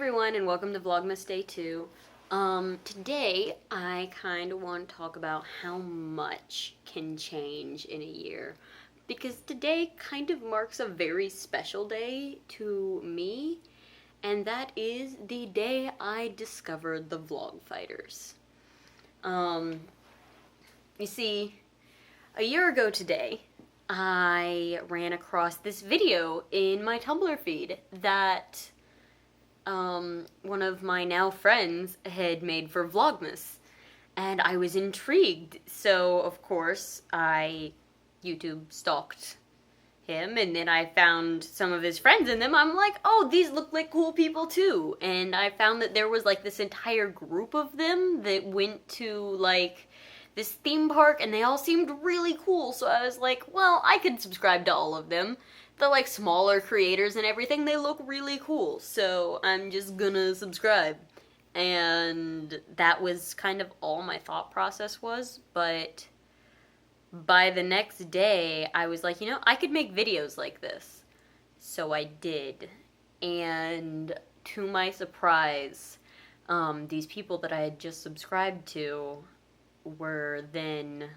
Everyone, and welcome to Vlogmas Day 2. Today I kind of want to talk about how much can change in a year, because today kind of marks a very special day to me, and that is the day I discovered the vlog fighters. You see, a year ago today, I ran across this video in my Tumblr feed that one of my now friends had made for Vlogmas, and I was intrigued. So, of course, I YouTube stalked him, and then I found some of his friends in them. I'm like, oh, these look like cool people too. And I found that there was like this entire group of them that went to like this theme park, and they all seemed really cool. So I was like, well, I could subscribe to all of them. The like smaller creators and everything, they look really cool, so I'm just gonna subscribe. And that was kind of all my thought process was, but by the next day I was like, I could make videos like this. So I did, and to my surprise, these people that I had just subscribed to were then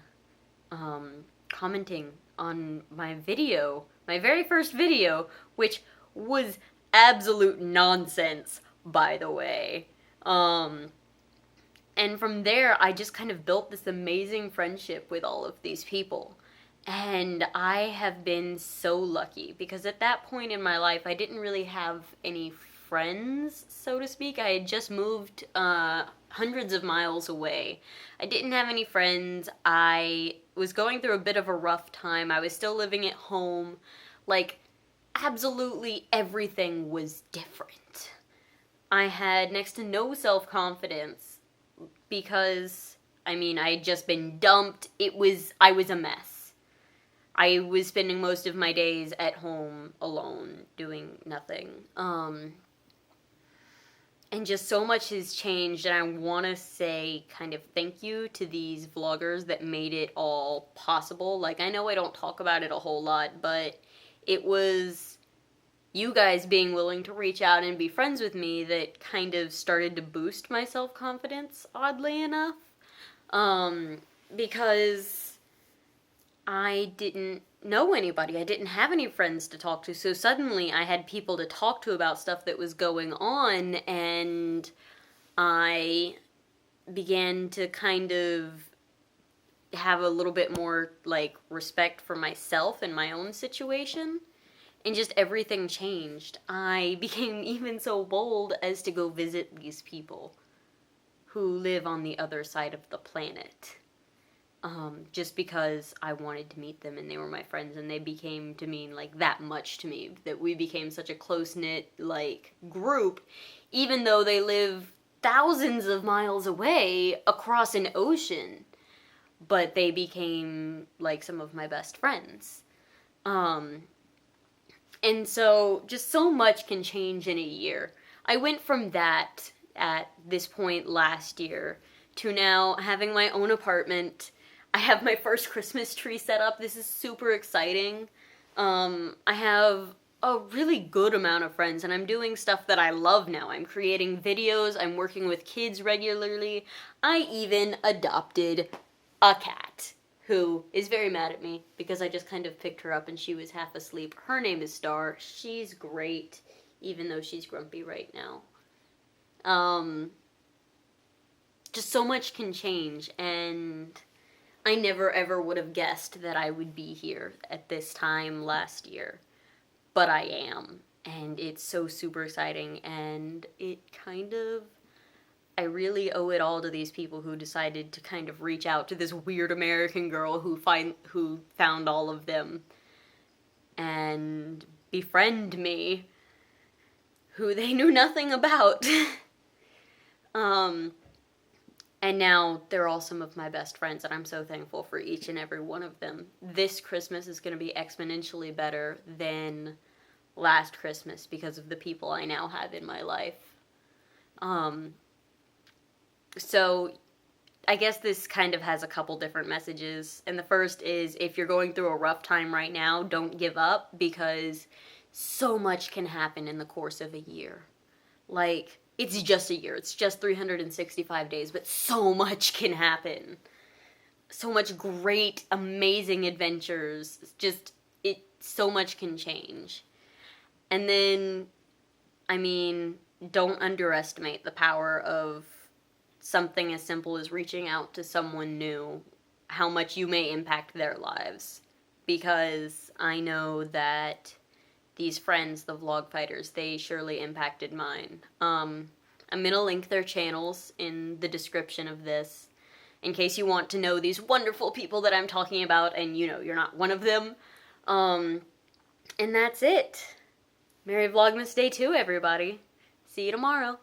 commenting on my video, my very first video, which was absolute nonsense, by the way. And from there, I just kind of built this amazing friendship with all of these people. And I have been so lucky, because at that point in my life, I didn't really have any friends, so to speak. I had just moved hundreds of miles away. I didn't have any friends. I was going through a bit of a rough time. I was still living at home. Like, absolutely everything was different. I had next to no self-confidence because, I had just been dumped. I was a mess. I was spending most of my days at home alone, doing nothing. And just so much has changed, and I want to say kind of thank you to these vloggers that made it all possible. Like, I know I don't talk about it a whole lot, but it was you guys being willing to reach out and be friends with me that kind of started to boost my self-confidence, oddly enough. Because I didn't know anybody. I didn't have any friends to talk to, so suddenly I had people to talk to about stuff that was going on, and I began to kind of have a little bit more, like, respect for myself and my own situation, and just everything changed. I became even so bold as to go visit these people who live on the other side of the planet. Just because I wanted to meet them, and they were my friends, and they became to mean like that much to me, that we became such a close-knit like group, even though they live thousands of miles away across an ocean, but they became like some of my best friends. And so just so much can change in a year. I went from that at this point last year to now having my own apartment. I have my first Christmas tree set up. This is super exciting. I have a really good amount of friends, and I'm doing stuff that I love now. I'm creating videos. I'm working with kids regularly. I even adopted a cat who is very mad at me because I just kind of picked her up and she was half asleep. Her name is Star. She's great, even though she's grumpy right now. Just so much can change, and I never ever would have guessed that I would be here at this time last year, but I am, and it's so super exciting, and it kind of, I really owe it all to these people who decided to kind of reach out to this weird American girl who found all of them and befriend me, who they knew nothing about. And now they're all some of my best friends, and I'm so thankful for each and every one of them. This Christmas is going to be exponentially better than last Christmas because of the people I now have in my life. So I guess this kind of has a couple different messages. And the first is, if you're going through a rough time right now, don't give up, because so much can happen in the course of a year. Like, it's just a year. It's just 365 days, but so much can happen. So much great, amazing adventures. So much can change. And then, I mean, don't underestimate the power of something as simple as reaching out to someone new, how much you may impact their lives. Because I know that these friends, the vlog fighters, they surely impacted mine. I'm gonna link their channels in the description of this, in case you want to know these wonderful people that I'm talking about and, you know, you're not one of them. And that's it. Merry Vlogmas Day 2, everybody. See you tomorrow.